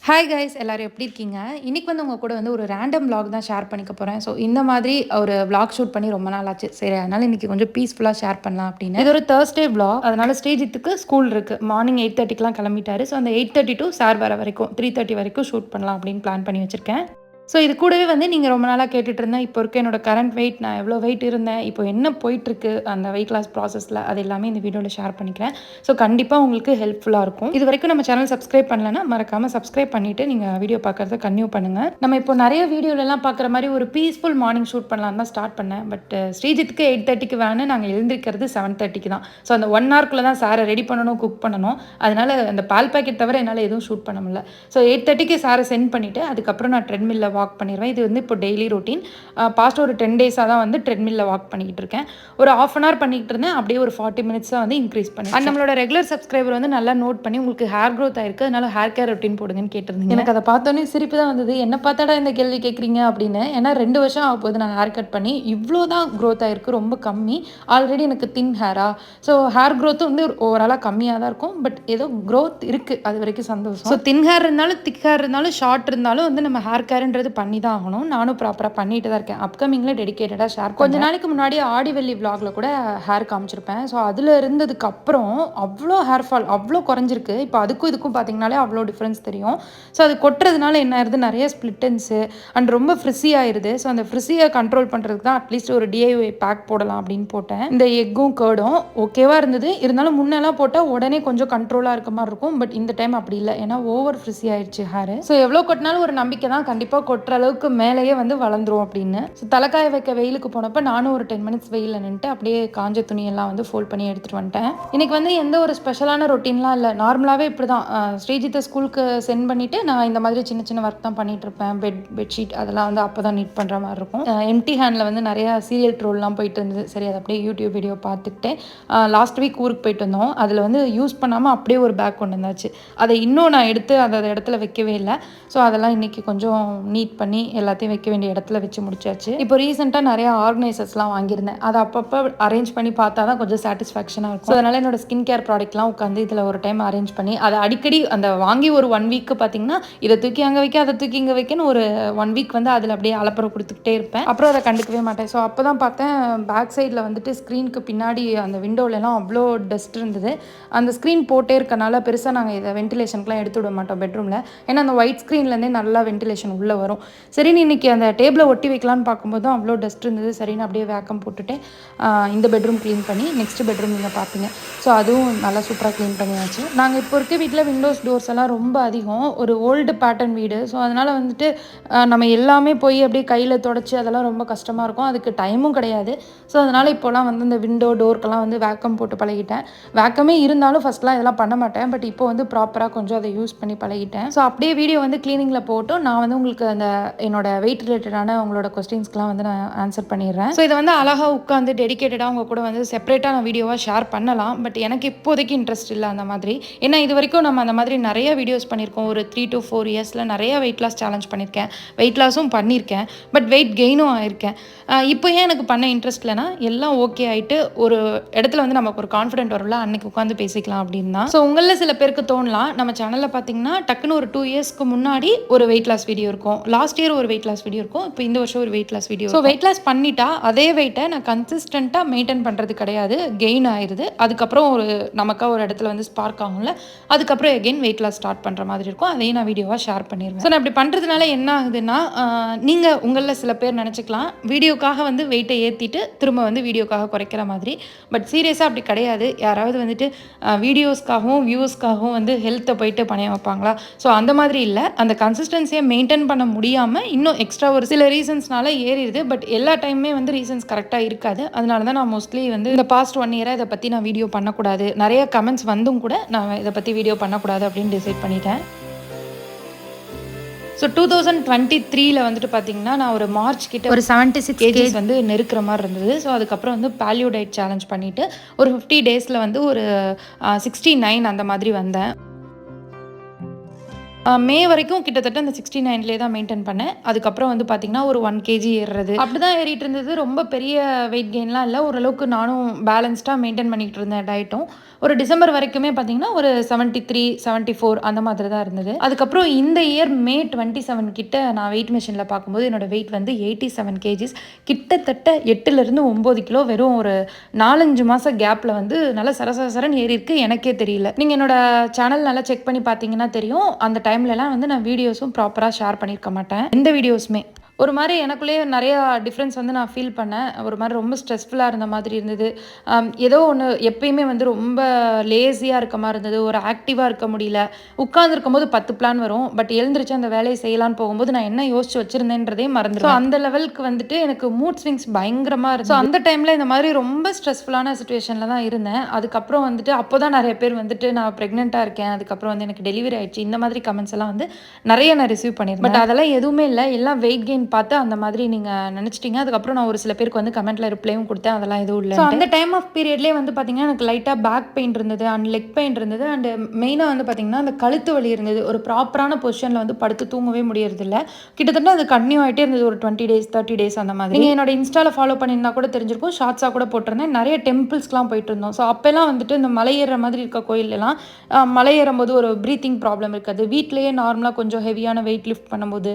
Hi guys, எல்லாரும் எப்படி இருக்கீங்க? இன்னைக்கு வந்து உங்க கூட வந்து ஒரு ரேண்டம் vlog தான் ஷேர் பண்ணிக்க போகிறேன். ஸோ இந்த மாதிரி ஒரு vlog ஷூட் பண்ணி ரொம்ப நாள் ஆச்சு. சரி, அதனால் இன்னைக்கு கொஞ்சம் பீஸ்ஃபுல்லாக ஷேர் பண்ணலாம் அப்படின்னு. இது ஒரு Thursday vlog. அதனால் ஸ்ரீஜித்துக்கு ஸ்கூல் இருக்குது. மார்னிங் 8:30க்குலாம் கிளம்பிட்டாரு. ஸோ அந்த 8:30 to சார் வர வரைக்கும் 3:30 வரைக்கும் ஷூட் பண்ணலாம் அப்படின்னு பிளான் பண்ணி வச்சுருக்கேன். ஸோ இது கூடவே வந்து நீங்கள் ரொம்ப நாளாக கேட்டுட்டு இருந்தேன், இப்போ இருக்க என்னோட கரண்ட் வெயிட், நான் எவ்வளோ வெயிட் இருந்தேன், இப்போ என்ன போயிட்டுருக்கு அந்த வெயிட் லாஸ் ப்ராசஸில், அது எல்லாமே இந்த வீடியோவில் ஷேர் பண்ணிக்கிறேன். ஸோ கண்டிப்பாக உங்களுக்கு ஹெல்ப்ஃபுல்லாக இருக்கும். இது வரைக்கும் நம்ம சேனல் சப்ஸ்கிரைப் பண்ணலன்னா மறக்காமல் சப்ஸ்கிரைப் பண்ணிவிட்டு நீங்கள் வீடியோ பார்க்குறத கன்டினியூ பண்ணுங்கள். நம்ம இப்போ நிறைய வீடியோலலாம் பார்க்குற மாதிரி ஒரு பீஸ்ஃபுல் மார்னிங் ஷூட் பண்ணலாம் தான் ஸ்டார்ட் பண்ணேன். பட் ஸ்ரீஜித்துக்கு 8:30க்கு வேணு, நாங்கள் எழுந்திருக்கிறது 7:30க்கு தான். ஸோ அந்த 1 hourக்குள்ளே தான் சாரை ரெடி பண்ணணும், குக் பண்ணணும். அதனால் அந்த பால் பேக்கெட் தவிர என்னால் எதுவும் ஷூட் பண்ண முடியல. ஸோ 8:30க்கு சாரை சென்ட் பண்ணிவிட்டு அதுக்கப்புறம் நான் ட்ரெட்மில்லில் வாக் பண்ணிடுவேன். இது வந்து இப்போ டெய்லி ரொட்டீன். பாஸ்ட் ஒரு 10 டேஸாக தான் வந்து ட்ரெட்மில்லில் வாக் பண்ணிக்கிட்டு இருக்கேன். ஒரு 1/2 hour பண்ணிக்கிட்டு இருந்தேன், அப்படியே ஒரு 40 minutes வந்து இன்க்ரீஸ் பண்ணேன். அண்ட் நம்மளோட ரெகுலர் சப்ஸ்கிரைபர் வந்து நல்லா நோட் பண்ணி உங்களுக்கு ஹேர் க்ரோத் ஆயிருக்கு, அதனால ஹேர் கேர் ரொட்டீன் போடுங்கன்னு கேட்டிருந்தீங்க. எனக்கு அதை பார்த்தோன்னே சிரிப்பு தான் வந்தது. என்ன பார்த்தாடா இந்த கேள்வி கேட்குறீங்க அப்படின்னு. ஏன்னா 2 வருஷம் ஆக போகுது நான் ஹேர் கட் பண்ணி. இவ்வளோ தான் க்ரோத் ஆயிருக்கு, ரொம்ப கம்மி. ஆல்ரெடி எனக்கு தின் ஹேரா, ஸோ ஹேர் க்ரோத்தும் வந்து ஓவராலாக கம்மியாக தான் இருக்கும். பட் ஏதோ க்ரோத் இருக்குது, அது வரைக்கும் சந்தோஷம். ஸோ தின் ஹேர் இருந்தாலும் திக் ஹேர் இருந்தாலும் ஷார்ட் இருந்தாலும் வந்து நம்ம ஹேர் கேர்ன்றது பண்ணி தான் ஆகணும். நானும் ப்ராப்பராக பண்ணிட்டு தான் இருக்கேன். அப்கமிங்கில் டெடிகேட்டடாக ஷேர். கொஞ்ச நாளைக்கு முன்னாடி ஆடிவெள்ளி vlogல கூட ஹேர் காமிச்சிருப்பேன். ஸோ அதில் இருந்ததுக்கு அப்புறம் அவ்வளோ ஹேர் ஃபால் அவ்வளோ குறைஞ்சிருக்கு. இப்போ அதுக்கும் இதுக்கும் பார்த்தீங்கனாலே அவ்வளோ டிஃப்ரென்ஸ் தெரியும். ஸோ அது கொட்டுறதுனால என்ன ஆயிருது, நிறைய ஸ்ப்ளிட்டன்ஸு அண்ட் ரொம்ப ஃப்ரிஸி ஆயிடுது. ஸோ அந்த ஃப்ரிஸியை கண்ட்ரோல் பண்ணுறதுக்கு தான் அட்லீஸ்ட் ஒரு DIY பேக் போடலாம் அப்படின்னு போட்டேன். இந்த எக்கும் கேர்டும் ஓகேவாக இருந்தது. இருந்தாலும் முன்னெல்லாம் போட்டால் உடனே கொஞ்சம் கண்ட்ரோலாக இருக்க மாதிரி இருக்கும். பட் இந்த டைம் அப்படி இல்லை, ஏன்னா ஓவர் ஃப்ரிஸி ஆயிடுச்சு ஹேர். ஸோ எவ்வளோ கொட்டினாலும் ஒரு நம்பிக்கை தான், கண்டிப்பாக கொட்டுற அளவுக்கு மேலேயே வந்து வளர்ந்துரும் அப்படின்னு. ஸோ தலைக்காய வைக்க வெயிலுக்கு போனப்போ நானும் ஒரு 10 minutes வெயிலில் நின்றுட்டு அப்படியே காஞ்ச துணியெல்லாம் வந்து ஃபோல்ட் பண்ணி எடுத்துகிட்டு வந்துட்டேன். இன்றைக்கி வந்து எந்த ஒரு ஸ்பெஷலான ரொட்டீன்லாம் இல்லை, நார்மலாகவே இப்படி தான். ஸ்ரீஜித்தை ஸ்கூலுக்கு சென்ட் பண்ணிவிட்டு நான் இந்த மாதிரி சின்ன சின்ன ஒர்க் தான் பண்ணிகிட்டு இருப்பேன். பெட்ஷீட் அதெல்லாம் வந்து அப்போ தான் நீட் பண்ணுற மாதிரி இருக்கும். எம்டி ஹேண்டில் வந்து நிறையா சீரியல் ட்ரோல்லாம் போயிட்டு இருந்தது. சரி, அதை அப்படியே யூடியூப் வீடியோ பார்த்துக்கிட்டே லாஸ்ட் வீக் ஊருக்கு போயிட்டு வந்தோம். அதில் வந்து யூஸ் பண்ணாமல் அப்படியே ஒரு பேக் கொண்டு வந்தாச்சு. அதை இன்னும் நான் எடுத்து அந்த இடத்துல வைக்கவே இல்லை. ஸோ அதெல்லாம் இன்றைக்கி கொஞ்சம் நீட் பண்ணி எல்லாத்தையும் வைக்க வேண்டிய இடத்துல வச்சு முடிச்சாச்சு. இப்போ ரீசெண்டாக நிறையா ஆர்கனைசர்ஸ்லாம் வாங்கியிருந்தேன். அதை அப்பப்போ அரேஞ்ச் பண்ணி பார்த்தா தான் கொஞ்சம் சாட்டிஸ்ஃபேக்ஷனாக இருக்கும். ஸோ அதனால் என்னோட ஸ்கின் கேர் ப்ராடக்ட்லாம் உட்காந்து இதில் ஒரு டைம் அரேஞ்ச் பண்ணி அதை அடிக்கடி அந்த வாங்கி ஒரு 1 week பார்த்தீங்கன்னா இதை தூக்கி அங்கே வைக்க, அதை தூக்கி இங்கே வைக்கன்னு ஒரு 1 week வந்து அதில் அப்படியே அலப்பறம் கொடுத்துக்கிட்டே இருப்பேன். அப்புறம் அதை கண்டுக்கவே மாட்டேன். ஸோ அப்போ தான் பார்த்தேன், பேக் சைடில் வந்துட்டு ஸ்க்ரீனுக்கு பின்னாடி அந்த விண்டோலலாம் அவ்வளோ டஸ்ட் இருந்தது. அந்த ஸ்க்ரீன் போட்டே இருக்கனால பெருசாக நாங்கள் இதை வென்டிலேஷனுக்குலாம் எடுத்து விட மாட்டோம் பெட்ரூமில். ஏன்னா அந்த ஒயிட் ஸ்க்ரீன்லேருந்தே நல்லா வென்டிலேஷன் உள்ளே வரும். சரின்னு இன்றைக்கி அந்த டேபிளை ஒட்டி வைக்கலான்னு பார்க்கும்போது தான் அவ்வளோ டஸ்ட் இருந்தது. சரின்னு அப்படியே வேக்கம் போட்டுட்டு இந்த பெட்ரூம் க்ளீன் பண்ணி நெக்ஸ்ட் பெட்ரூம் நீங்கள் பார்ப்பீங்க. ஸோ அதுவும் நல்லா சூப்பராக க்ளீன் பண்ணியாச்சு. நாங்கள் இப்போ இருக்க வீட்டில் விண்டோஸ் டோர்ஸ் எல்லாம் ரொம்ப அதிகம், ஒரு ஓல்டு பேட்டர்ன் வீடு. ஸோ அதனால் வந்துட்டு நம்ம எல்லாமே போய் அப்படியே கையில் தொடச்சி அதெல்லாம் ரொம்ப கஷ்டமாக இருக்கும், அதுக்கு டைமும் கிடையாது. ஸோ அதனால் இப்போலாம் வந்து இந்த விண்டோ டோருக்கெல்லாம் வந்து வேக்கம் போட்டு பழகிட்டேன். வேக்கமே இருந்தாலும் ஃபஸ்ட்லாம் இதெல்லாம் பண்ண மாட்டேன். பட் இப்போ வந்து ப்ராப்பராக கொஞ்சம் அதை யூஸ் பண்ணி பழகிட்டேன். ஸோ அப்படியே வீடியோ வந்து க்ளீனிங்கில் போட்டோம். நான் வந்து உங்களுக்கு அந்த என்னோட வெயிட் ரிலேட்டடான உங்களோட கொஸ்டின்ஸ்க்குலாம் வந்து நான் ஆன்சர் பண்ணிடுறேன். ஸோ இதை வந்து அழகாக உட்காந்து டெடிகேட்டடாக உங்கள் கூட வந்து செப்பரேட்டாக நான் வீடியோவாக ஷேர் பண்ணலாம். பட் எனக்கு இப்போதைக்கு இன்ட்ரெஸ்ட் இல்லை அந்த மாதிரி. ஏன்னா இது வரைக்கும் நம்ம அந்த மாதிரி நிறைய வீடியோஸ் பண்ணியிருக்கோம். ஒரு 3 to 4 yearsல நிறைய வெயிட் லாஸ் சேலஞ்ச் பண்ணியிருக்கேன், வெயிட் லாஸும் பண்ணியிருக்கேன், பட் வெயிட் கெயினும் ஆயிருக்கேன். இப்போ ஏன் எனக்கு பண்ண இன்ட்ரெஸ்ட் இல்லைனா, எல்லாம் ஓகே ஆகிட்டு ஒரு இடத்துல வந்து நமக்கு ஒரு கான்ஃபிடென்ட் வரும்ல, அன்னைக்கு உட்காந்து பேசிக்கலாம் அப்படின்னு தான். ஸோ உங்களில் சில பேருக்கு தோணலாம், நம்ம சேனலில் பார்த்தீங்கன்னா டக்குன்னு ஒரு 2 yearsக்கு முன்னாடி ஒரு வெயிட் லாஸ் வீடியோ இருக்கும், லாஸ்ட் இயர் ஒரு வெயிட் லாஸ் வீடியோ இருக்கும், இப்போ இந்த வருஷம் ஒரு weight loss video. So weight loss பண்ணிட்டா அதே வெயிட்டை நான் கன்சிஸ்டண்ட்டாக மெயின்டைன் பண்ணுறது கிடையாது, கெயின் ஆயிடுது. அதுக்கப்புறம் ஒரு நமக்காக ஒரு இடத்துல வந்து ஸ்பார்க் ஆகும்ல, அதுக்கப்புறம் எகெயின் வெயிட் லாஸ் ஸ்டார்ட் பண்ணுற மாதிரி இருக்கும். அதையும் நான் வீடியோவாக ஷேர் பண்ணிடுவேன். ஸோ நான் இப்படி பண்ணுறதுனால என்ன ஆகுதுன்னா, நீங்கள் உங்களில் சில பேர் நினச்சிக்கலாம் வீடியோக்காக வந்து வெயிட்டை ஏற்றிட்டு திரும்ப வந்து வீடியோக்காக குறைக்கிற மாதிரி. பட் சீரியஸாக அப்படி கிடையாது. யாராவது வந்துட்டு வீடியோஸ்க்காகவும் வியூஸ்க்காகவும் வந்து ஹெல்த்தை போயிட்டு பணைய வைப்பாங்களா? ஸோ அந்த மாதிரி இல்லை. அந்த கன்சிஸ்டன்சியை மெயின்டைன் பண்ண முடியாமல் இன்னும் எக்ஸ்ட்ரா ஒரு சில ரீசன்ஸ்னால ஏறிடுது. பட் எல்லா டைமுமே வந்து ரீசன்ஸ் கரெக்டாக இருக்காது. அதனால தான் நான் மோஸ்ட்லி வந்து இந்த பாஸ்ட் 1 year இதை பற்றி நான் வீடியோ பண்ணக்கூடாது, நிறைய கமெண்ட்ஸ் வந்தும் கூட நான் இதை பற்றி வீடியோ பண்ணக்கூடாது அப்படின்னு டிசைட் பண்ணிட்டேன். ஸோ 2023 வந்துட்டு பார்த்தீங்கன்னா நான் ஒரு மார்ச் கிட்ட ஒரு 76 kgs வந்து நெருக்கிற மாதிரி இருந்தது. ஸோ அதுக்கப்புறம் வந்து பேலியோ டயட் சேலஞ்ச் பண்ணிவிட்டு ஒரு 50 daysல வந்து ஒரு 69 அந்த மாதிரி வந்தேன். மே வரைக்கும் கிட்டத்தட்ட அந்த 69லே தான் மெயின்டைன் பண்ணேன். அதுக்கப்புறம் வந்து பார்த்தீங்கன்னா, ஒரு 1 கேஜி ஏறுறது. அப்படிதான் ஏறிட்டு இருந்தது. ரொம்ப பெரிய வெயிட் கெயின்லாம் இல்ல. ஓரளவுக்கு நானும் பேலன்ஸ்டா மெயின்டைன் பண்ணிட்டு இருந்தேன் டயட்டும். ஒரு டிசம்பர் வரைக்குமே பார்த்தீங்கன்னா, ஒரு 73, 74 அந்த மாதிரி தான் இருந்தது. அதுக்கப்புறம் இந்த இயர் மே 27 கிட்ட நான் வெயிட் மெஷின்ல பார்க்கும்போது என்னோட வெயிட் வந்து 87 கேஜிஸ். கிட்டத்தட்ட 8லிருந்து 9 கிலோ வெறும் ஒரு 4, 5 மாச கேப்ல வந்து நல்லா சரசரன்னு ஏறி இருக்கு. எனக்கே தெரியல. நீங்க என்னோட சேனல் நல்லா செக் பண்ணி பார்த்தீங்கன்னா தெரியும். அந்த டைம்லலாம் வந்து நான் வீடியோஸும் ப்ராப்பரா ஷேர் பண்ணியிருக்க மாட்டேன். எந்த வீடியோஸுமே. ஒரு மாரி எனக்குள்ளேயே நெறையா டிஃப்ரென்ஸ் வந்து நான் ஃபீல் பண்ணேன். ஒரு மாரி ரொம்ப ஸ்ட்ரெஸ்ஃபுல்லா இருந்த மாதிரி இருந்தது. ஏதோ ஒண்ணு எப்பயுமே வந்து ரொம்ப லேசியா இருக்க மாரி இருந்தது. ஒரு ஆக்டிவா இருக்க முடியல. உட்கார்ந்திருக்கும்போது 10 பிளான் வரும். பட் எழுந்திரிச்சு அந்த வேலைய செய்யலான்னு போகும்போது நான் என்ன யோசிச்சு வச்சிருந்தேன்றதே மறந்துருவேன். ஸோ அந்த லெவலுக்கு வந்துட்டு எனக்கு மூட் ஸ்விங்ஸ் பயங்கரமா இருந்தது. ஸோ அந்த டைம்ல இந்த மாதிரி ரொம்ப ஸ்ட்ரெஸ்ஃபுல்லான சிச்சுவேஷன்ல தான் இருந்தேன். அதுக்கப்புறம் வந்துட்டு அப்போதான் நெறைய பேர் வந்துட்டு நான் பிரெக்னென்ட்டா இருக்கேன். அதுக்கப்புறம் வந்து எனக்கு டெலிவரி ஆயிடுச்சு. இந்த மாதிரி கமெண்ட்ஸ் எல்லாம் வந்து நெறைய நான் ரிசீவ் பண்ணியிருந்தேன். பட் அதெல்லாம் எதுவுமே இல்ல. எல்லாம் வெயிட் கெயின் பார்த்து அந்த மாதிரி நீங்க நினைச்சிட்டீங்க. அதுக்கப்புறம் நான் ஒரு சில பேருக்கு வந்து கமெண்ட்ல ரிப்ளையும் கொடுத்தேன். அதெல்லாம் எதுவும் இல்ல. ஸோ அந்த டைம் ஆஃப் பீரியட்லேயே வந்து பார்த்தீங்கன்னா எனக்கு லைட்டாக பேக் பெயின் இருந்தது அண்ட் லெக் பெயின் இருந்தது அண்ட் மெயினாக வந்து பார்த்தீங்கன்னா அந்த கழுத்து வலி இருந்தது. ஒரு ப்ராப்பரான பொசிஷனில் வந்து படுத்து தூங்கவே முடியறதில்ல. கிட்டத்தட்ட அது கன்டினியூ ஆகிட்டே இருந்தது. ஒரு 20 டேஸ் 30 டேஸ் அந்த மாதிரி. நீங்கள் என்னோட இன்ஸ்டாவில் ஃபாலோ பண்ணியிருந்தா கூட தெரிஞ்சிருக்கும். ஷார்ட்ஸாக கூட போட்டிருந்தேன். நிறைய டெம்பிள்ஸ்க்குலாம் போயிட்டு இருந்தோம். ஸோ அப்போல்லாம் வந்துட்டு இந்த மலை ஏறுற மாதிரி இருக்க கோயிலெல்லாம் மலை ஏறும்போது ஒரு ப்ரீத்திங் ப்ராப்ளம் இருக்காது. வீட்டிலேயே நார்மலாக கொஞ்சம் ஹெவியான வெயிட் லிஃப்ட் பண்ணும்போது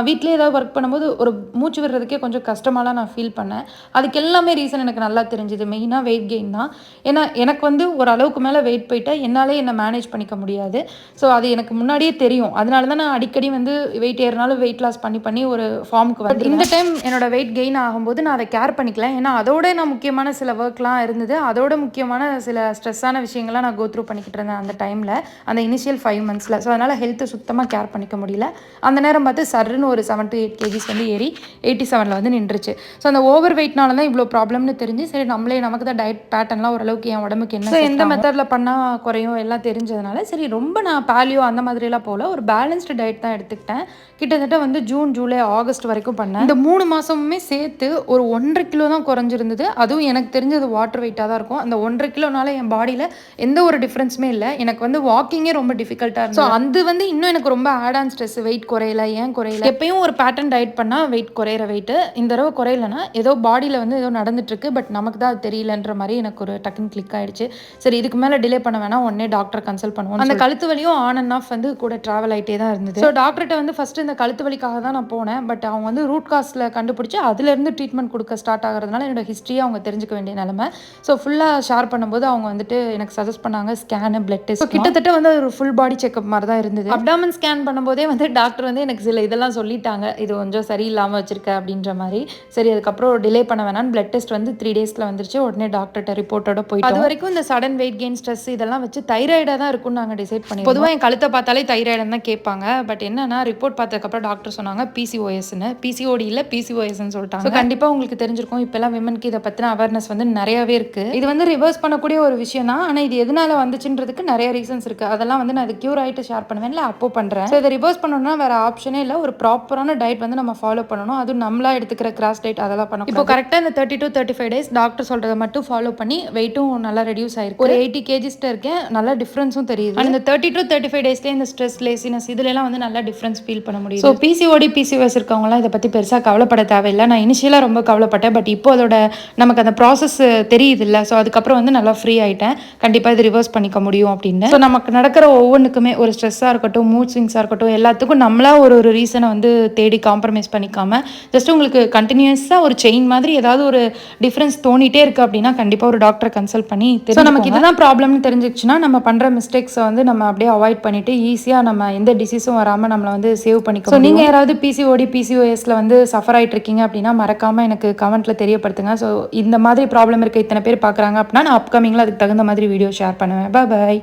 வீட்டிலேயே ஏதாவது ஒர்க் பண்ணும்போது ஒரு மூச்சு விடுறதுக்கே கொஞ்சம் கஷ்டமாலாம் நான் ஃபீல் பண்ணேன். அதுக்கு எல்லாமே ரீசன் எனக்கு நல்லா தெரிஞ்சுது. மெயினாக வெயிட் கெயின் தான். ஏன்னா எனக்கு வந்து ஒரு அளவுக்கு மேலே வெயிட் போயிட்டா என்னாலே என்னை மேனேஜ் பண்ணிக்க முடியாது. ஸோ அது எனக்கு முன்னாடியே தெரியும். அதனால தான் நான் அடிக்கடி வந்து வெயிட் ஏறினாலும் வெயிட் லாஸ் பண்ணி ஒரு ஃபார்முக்கு வந்து இந்த டைம் என்னோட வெயிட் கெயின் ஆகும்போது நான் அதை கேர் பண்ணிக்கல. ஏன்னா அதோட நான் முக்கியமான சில ஒர்க்லாம் இருந்தது. அதோட முக்கியமான சில ஸ்ட்ரெஸ்ஸான விஷயங்கள்லாம் நான் கோத்ரூ பண்ணிக்கிட்டு இருந்தேன் அந்த டைமில், அந்த இனிஷியல் 5 மந்த்ஸில். ஸோ அதனால் ஹெல்த்தை சுத்தமாக கேர் பண்ணிக்க முடியல. அந்த நேரம் பார்த்து சர்ன்னு ஒரு 7 to 8 கேஜிஸ் வந்து ஏறி 87ல் வந்து நின்றுச்சு. ஸோ அந்த ஓவர் வெயிட்னால தான் இவ்வளோ ப்ராப்ளம்னு தெரிஞ்சு சரி நமக்கு தான் டயட் பேட்டர்ன்லாம் ஓரளவுக்கு என் உடம்புக்கு என்ன எந்த மெத்தடில் பண்ணால் குறையும் எல்லாம் தெரிஞ்சதுனால சரி ரொம்ப நான் பேலியோ அந்த மாதிரிலாம் போகல, ஒரு பேலன்ஸ்டு டயட் தான் எடுத்துக்கிட்டேன். கிட்டத்தட்ட வந்து ஜூன், ஜூலை, ஆகஸ்ட் வரைக்கும் பண்ணேன். இந்த 3 மாதமுமே சேர்த்து ஒரு 1.5 கிலோ தான் குறைஞ்சிருந்தது. அதுவும் எனக்கு தெரிஞ்சது வாட்டர் வெயிட்டாக தான் இருக்கும். அந்த 1.5 கிலோனால என் பாடியில் எந்த ஒரு டிஃப்ரென்ஸுமே இல்லை. எனக்கு வந்து வாக்கிங்கே ரொம்ப டிஃபிகல்ட்டாக இருந்தது. ஸோ அது வந்து இன்னும் எனக்கு ரொம்ப ஆட் ஆன் ஸ்ட்ரெஸ். வெயிட் குறையல, ஏன் குறையல? எப்பயும் ஒரு பேட்டர்ன் டயட் பண்ணால் வெயிட் குறையிற வெயிட்டு இந்த தடவை குறையலன்னா ஏதோ பாடியில் வந்து ஏதோ நடந்துட்டுருக்கு. பட் நமக்கு தான் அது தெரியலன்ற மாதிரி எனக்கு ஒரு டக்குன்னு கிளிக் ஆகிடுச்சு. சரி இதுக்கு மேலே டிலே பண்ண வேணாம், உடனே டாக்டர் கன்சல்ட் பண்ணுவோம். அந்த கழுத்து வலியும் ஆன் அண்ட் ஆஃப் வந்து கூட ட்ராவல் ஆகிட்டே தான் இருந்தது. ஸோ டாக்டர்கிட்ட வந்து ஃபஸ்ட்டு இந்த கழுத்து வலிக்காக தான் நான் போனேன். பட் அவங்க வந்து ரூட் காஸில் கண்டுபிடிச்சி அதுலேருந்து ட்ரீட்மெண்ட் கொடுக்க ஸ்டார்ட் ஆகிறதுனால என்னோட ஹிஸ்ட்ரியை அவங்க தெரிஞ்சுக்க வேண்டிய நிலைமை. ஸோ ஃபுல்லாக ஷேர் பண்ணும்போது அவங்க வந்துட்டு எனக்கு சஜஸ்ட் பண்ணாங்க ஸ்கேனு, பிளட் டெஸ்ட். கிட்டத்தட்ட வந்து ஒரு ஃபுல் பாடி செக்அப் மாதிரி தான் இருந்தது. அப்டாமன் ஸ்கேன் பண்ணும்போதே வந்து டாக்டர் வந்து எனக்கு சில இதெல்லாம் சொல்லிட்டாங்க, இது கொஞ்சம் சரியில்லாமல் வச்சிருக்க அப்படின்ற மாதிரி. சரி அதுக்கப்புறம் டிலே பண்ண வேணாம், பிளட் டெஸ்ட் வந்து 3 டேஸில் வந்துருச்சு. உடனே டாக்டர்கிட்ட ரிப்போர்ட்டோட போய் அது வரைக்கும் இந்த சடன் வெயிட் கெயின் ஸ்ட்ரெஸ் இதெல்லாம் வச்சு தைராய்டாக தான் இருக்கும்னு நாங்கள் டிசைட் பண்ணி. பொதுவாக என் கழுத்தை பார்த்தாலே தைராய்டுன்னு தான் கேட்பாங்க. பட் என்னன்னா ரிப்போர்ட் பார்த்ததுக்கப்புறம் டாக்டர் சொன்னாங்க பிசிஓஎஸ்ன்னு, பிசிஓடி இல்லை பிசிஓஎஸ்ன்னு சொல்லிட்டாங்க. கண்டிப்பாக உங்களுக்கு தெரிஞ்சிருக்கும், இப்போல்லாம் விமனுக்கு இதை பற்றின அவேர்னஸ் வந்து நிறையவே இருக்குது. இது வந்து ரிவர்ஸ் பண்ணக்கூடிய ஒரு விஷயம் தான். ஆனால் இது எதனால வந்துச்சுன்றதுக்கு நிறைய ரீசன்ஸ் இருக்குது. அதெல்லாம் வந்து நான் இது க்யூர் ஆகிட்டு ஷேர் பண்ணுவேன், இல்லை அப்போ பண்ணுறேன். ஸோ இதை ரிவர்ஸ் பண்ணணும்னா வேறு ஆப்ஷனே இல்லை. ஒரு ப்ராப்பரான டயட் வந்து நம்ம ஃபாலோ பண்ணணும். அதுவும் நம்மளா எடுத்துக்கிற கிராஸ் டயட் அதெல்லாம் பண்ணணும். இப்போ கரெக்டாக இந்த 30 to 35 டேஸ் டாக்டர் சொல்கிறத மட்டும் ஃபாலோ பண்ணி வெயிட்டும் நல்லா ரெடியூஸ் ஆயிருக்கு. ஒரு 80 கேஜிஸ்ட்டு இருக்கேன். நல்லா டிஃப்ரென்ஸும் தெரியுது. அந்த 30 to 35 டேஸ்லேயே இந்த ஸ்ட்ரெஸ், லேசினஸ் இதுலலாம் வந்து நல்லா டிஃப்ரென்ஸ் ஃபீல் பண்ண முடியும். ஸோ பிசிஓடி, பிசிஓஎஸ் இருக்கவங்களாம் இதை பற்றி பெருசாக கவலைப்பட தேவையில்லை. நான் இனிஷியலாக ரொம்ப கவலைப்பட்டேன். பட் இப்போ அதோட நமக்கு அந்த ப்ராசஸ் தெரியுது இல்லை. ஸோ அதுக்கப்புறம் வந்து நல்லா ஃப்ரீ ஆகிட்டேன். கண்டிப்பாக இது ரிவர்ஸ் பண்ணிக்க முடியும் அப்படின்னு. ஸோ நமக்கு நடக்கிற ஒவ்வொன்றுக்குமே ஒரு ஸ்ட்ரெஸ்ஸாக இருக்கட்டும், மூட் ஸ்விங்ஸாக இருக்கட்டும், எல்லாத்துக்கும் நம்மளா ஒரு ரீசனை வந்து தேடி காம்ப்ரமைஸ் பண்ணிக்காம ஜஸ்ட் உங்களுக்கு கண்டினியூஸாக ஒரு செயின் மாதிரி ஏதாவது ஒரு டிஃப்ரென்ஸ் தோணிட்டே இருக்குது அப்படின்னா கண்டிப்பாக ஒரு டாக்டரை கன்சல்ட் பண்ணி ஸோ நமக்கு இதுதான் ப்ராப்ளம்னு தெரிஞ்சிச்சுன்னா நம்ம பண்ணுற மிஸ்டேக்ஸை வந்து நம்ம அப்படியே அவாய்ட் பண்ணிட்டு ஈஸியாக நம்ம எந்த டிசீஸும் வராமல் நம்மளை வந்து சேவ் பண்ணிக்கலாம். ஸோ நீங்கள் யாராவது பிசிஓடி, பிசிஓஎஸ்ல வந்து சஃபர் ஆகிட்டு இருக்கீங்க அப்படின்னா மறக்காமல் எனக்கு கமெண்ட்டில் தெரியப்படுத்துங்க. ஸோ இந்த மாதிரி ப்ராப்ளம் இருக்க இத்தனை பேர் பார்க்குறாங்க அப்படின்னா நான் அப்கமிங்கில் அதுக்கு தகுந்த மாதிரி வீடியோ ஷேர் பண்ணுவேன். பாய்.